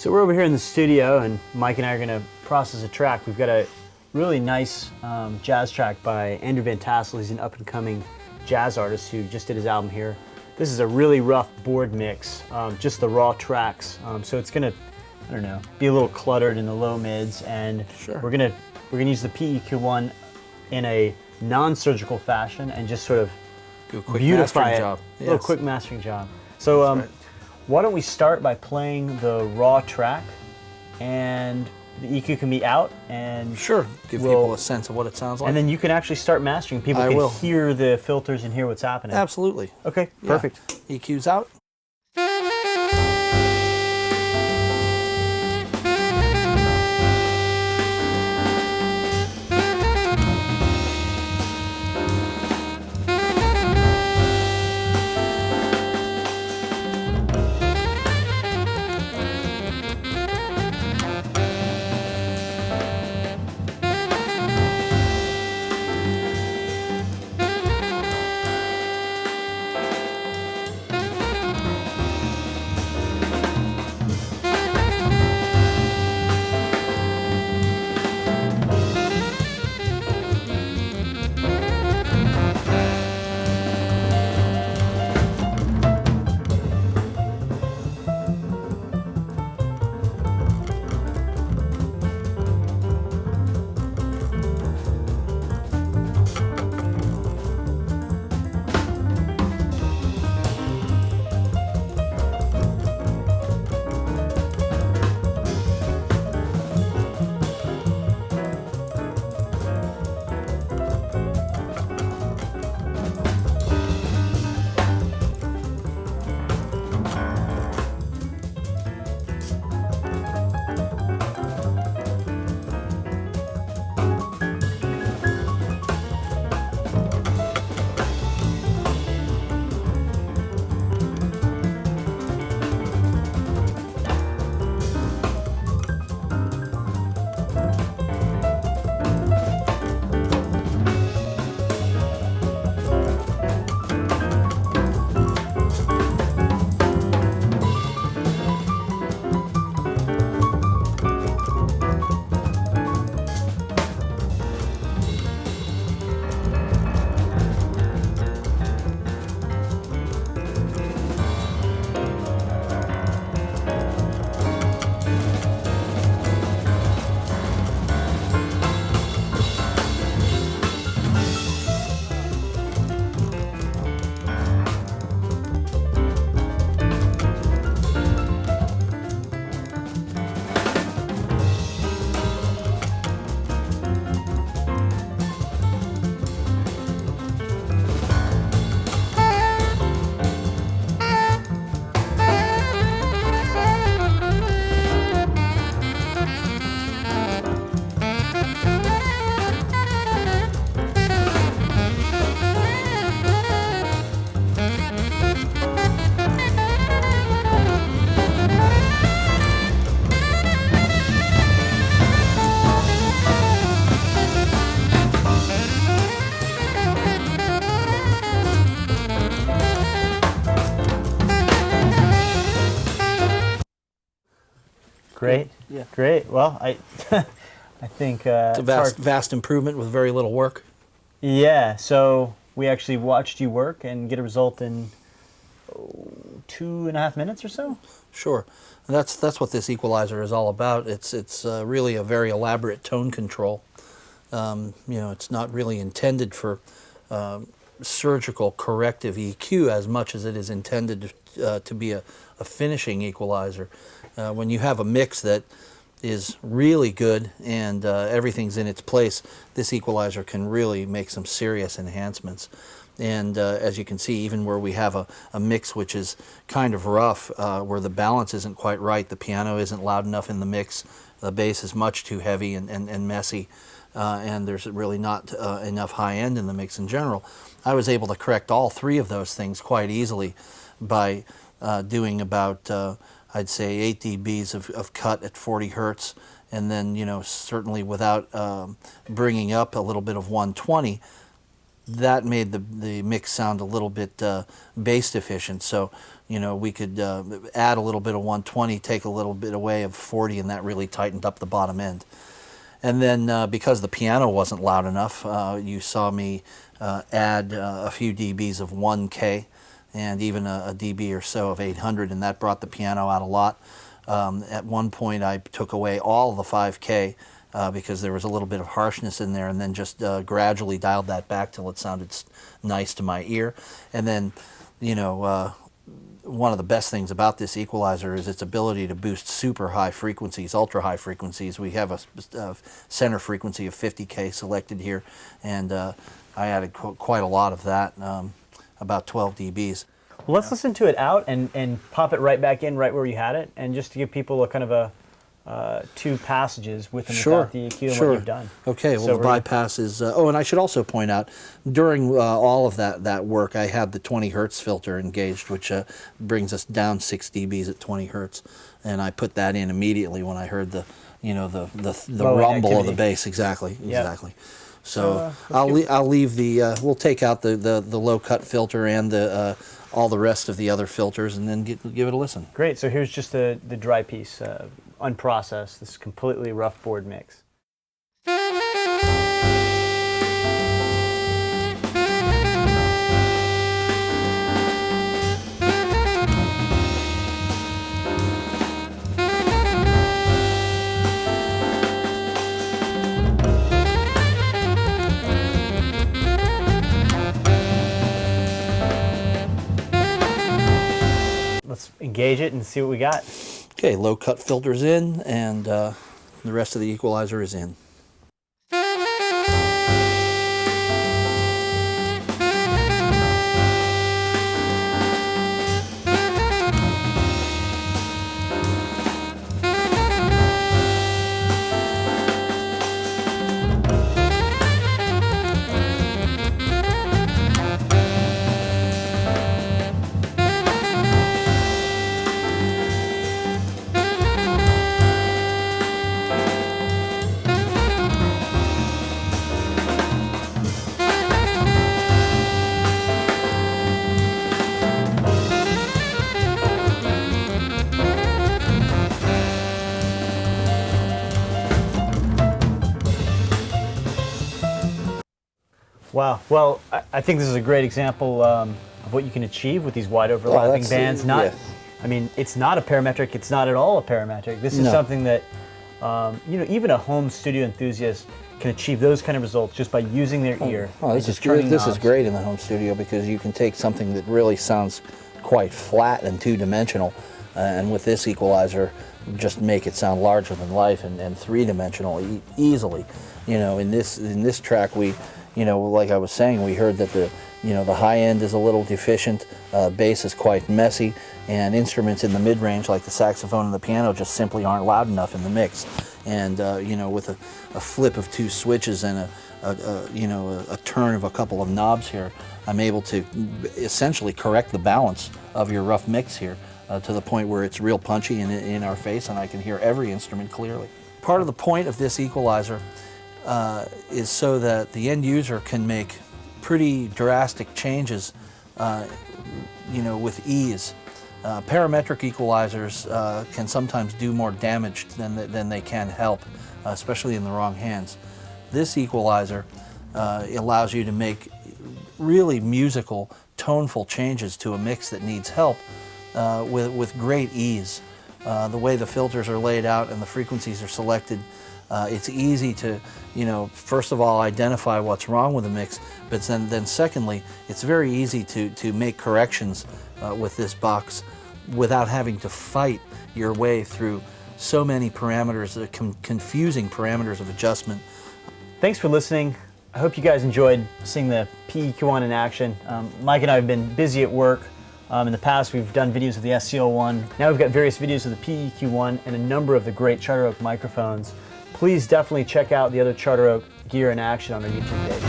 So we're over here in the studio, and Mike and I are going to process a track. We've got a really nice jazz track by Andrew Van Tassel. He's an up-and-coming jazz artist who just did his album here. This is a really rough board mix, just the raw tracks. So it's going to, I don't know, be a little cluttered in the low mids, and Sure. we're gonna use the PEQ1 in a non-surgical fashion and just sort of Do a quick beautify mastering it. job. A little Yes. quick mastering job. So right. why don't we start by playing the raw track, and the EQ can be out, and Sure. Give people a sense of what it sounds like. and then you can actually start mastering. People I can will. hear the filters and hear what's happening. Absolutely. Okay, Yeah. perfect. EQ's out. Great. Yeah. Great. Well, I think It's a vast improvement with very little work. Yeah. So we actually watched you work and get a result in 2.5 minutes or so. Sure. And that's what this equalizer is all about. It's really a very elaborate tone control. It's not really intended for surgical corrective EQ as much as it is intended to be a finishing equalizer. When you have a mix that is really good and everything's in its place, this equalizer can really make some serious enhancements. And as you can see, even where we have a mix which is kind of rough, where the balance isn't quite right, the piano isn't loud enough in the mix, the bass is much too heavy and messy, and there's really not enough high end in the mix in general, I was able to correct all three of those things quite easily by doing about, I'd say, 8 dBs of cut at 40 hertz, and then, certainly without bringing up a little bit of 120, that made the mix sound a little bit bass deficient. So, you know, we could add a little bit of 120, take a little bit away of 40, and that really tightened up the bottom end. And then because the piano wasn't loud enough, you saw me add a few dBs of 1K and even a dB or so of 800, and that brought the piano out a lot. At one point I took away all the 5K because there was a little bit of harshness in there, and then just gradually dialed that back till it sounded nice to my ear. And then, you know, one of the best things about this equalizer is its ability to boost super high frequencies, ultra high frequencies. We have a center frequency of 50K selected here, and I added quite a lot of that, about 12 dBs. Well, let's listen to it out and pop it right back in right where you had it, and just to give people a kind of a two passages with and without the EQ and what you've done. Okay, well, so the bypass is, oh, and I should also point out, during all of that work, I had the 20 hertz filter engaged, which brings us down 6 dBs at 20 hertz, and I put that in immediately when I heard the, you know, the rumble of the bass. Exactly. So I'll leave the, we'll take out the low cut filter and the all the rest of the other filters, and then give it a listen. Great, so here's just the dry piece, unprocessed, this completely rough board mix. Let's engage it and see what we got. Okay, low cut filter's in, and the rest of the equalizer is in. Wow. Well, I think this is a great example of what you can achieve with these wide overlapping bands. I mean, it's not a parametric. It's not at all a parametric. This is something that, you know, even a home studio enthusiast can achieve those kind of results just by using their ear. Oh, this is great. This is great in the home studio because you can take something that really sounds quite flat and two-dimensional, and with this equalizer, just make it sound larger than life and three-dimensional easily. You know, in this track, we, you know, like I was saying, we heard that the high end is a little deficient, bass is quite messy, and instruments in the mid-range like the saxophone and the piano just simply aren't loud enough in the mix. And you know, with a flip of 2 switches and a turn of a couple of knobs here, I'm able to essentially correct the balance of your rough mix here to the point where it's real punchy and in our face, and I can hear every instrument clearly. Part of the point of this equalizer is so that the end user can make pretty drastic changes, you know, with ease. Parametric equalizers can sometimes do more damage than they can help, especially in the wrong hands. This equalizer allows you to make really musical, toneful changes to a mix that needs help with great ease. The way the filters are laid out and the frequencies are selected, it's easy to, you know, first of all, identify what's wrong with the mix, but then secondly, it's very easy to make corrections with this box without having to fight your way through so many parameters, confusing parameters of adjustment. Thanks for listening. I hope you guys enjoyed seeing the PEQ1 in action. Mike and I have been busy at work. In the past, we've done videos of the SCO1. Now we've got various videos of the PEQ1 and a number of the great CharterOak microphones. Please definitely check out the other CharterOak gear in action on our YouTube page.